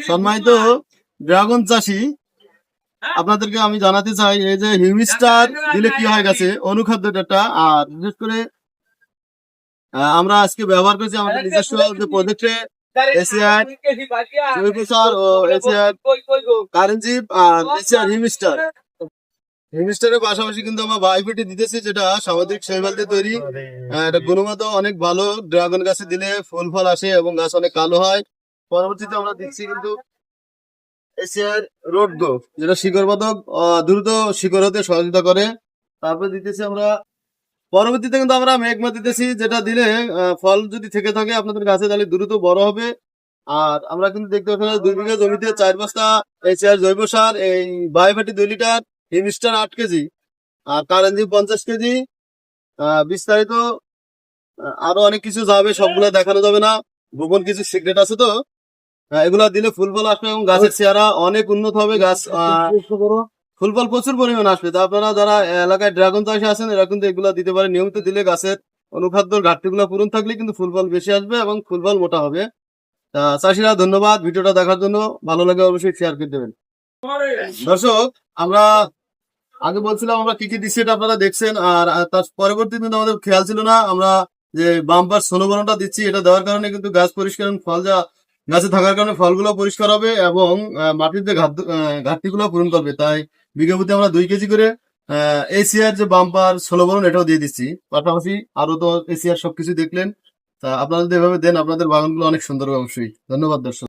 সম্মানিত ড্রাগন চাষি, আপনাদেরকে আমি জানাতে চাই এই যে হিউমিস্টার দিলে কি হয় গেছে অনুখাদ্য ডাটা। আর বিশেষ করে আমরা আজকে ব্যবহার করেছি আমাদের নিজস্ব যে প্রজেক্টে এসিআর জৈব সার ও এসিআর কারেন্সিভ আর এসিআর হিউমিস্টার। হিউমিস্টারের পাশাপাশি কিন্তু আমরা বায়োপিটি দিতেছি, যেটা সামুদ্রিক শৈবাল দিয়ে তৈরি। এটা গুণগত অনেক ভালো, ড্রাগন গাছে দিলে ফুল ফল আসে এবং গাছ অনেক কালো হয়। পরবর্তীতে আমরা দিচ্ছি কিন্তু এশিয়ার রোড গো, যেটা শিকড় বর্ধক দ্রুত শিকড় হতে সহযোগিতা করে। তারপরে দিতেছি আমরা পরবর্তীতে কিন্তু আমরা মেঘমা দিতেছি, যেটা দিলে ফল যদি থেকে থাকে আপনাদের গাছে তাহলে দ্রুত বড় হবে। আর আমরা কিন্তু দেখতে পাচ্ছি 2 বিঘা জমিতে 4 বস্তা এশিয়ার জৈব সার, এই বায়োফাটি 2 লিটার, হিমিস্টার 8 কেজি আর কারেন্সি 50 কেজি। বিস্তারিত আরো অনেক কিছু যাবে, সবগুলো দেখানো যাবে না, গোপন কিছু সিক্রেট আছে। তো এগুলা দিলে ফুল ফল আসবে এবং গাছের চেহারা অনেক উন্নত হবে। গাছ ফুল ফল প্রচুর পরিমাণ আসবে। তা আপনারা যারা এলাকায় ড্রাগন চাষে আছেন এরা কিন্তু এগুলা দিতে পারে। নিয়মিত দিলে গাছের অনুখাদ্যর ঘাটতিগুলো পূরণ থাকলে কিন্তু ফুল ফল বেশি আসবে এবং ফুল ফল মোটা হবে। চাষিরা ধন্যবাদ ভিডিওটা দেখার জন্য। ভালো লাগে অবশ্যই শেয়ার করে দেবেন। দর্শক, আমরা আগে বলছিলাম আমরা কি কি দিচ্ছি এটা আপনারা দেখছেন। আর তার পরবর্তী কিন্তু আমাদের খেয়াল ছিল না, আমরা যে বাম্পার সোনোবনটা দিচ্ছি, এটা দেওয়ার কারণে কিন্তু গাছ পরিষ্কার, ফল যা গাছে থাকার কারণে ফলগুলো পরিষ্কার হবে এবং মাটির যে ঘাটতিগুলো পূরণ করবে। তাই বিঘা প্রতি আমরা 2 কেজি করে এসিআর যে বাম্পার সোনোবন এটাও দিয়ে দিচ্ছি। পাশাপাশি আরো তো এসিআর সবকিছু দেখলেন। তা আপনারা যদি এভাবে দেন আপনাদের বাগানগুলো অনেক সুন্দর হবে অবশ্যই। ধন্যবাদ দর্শক।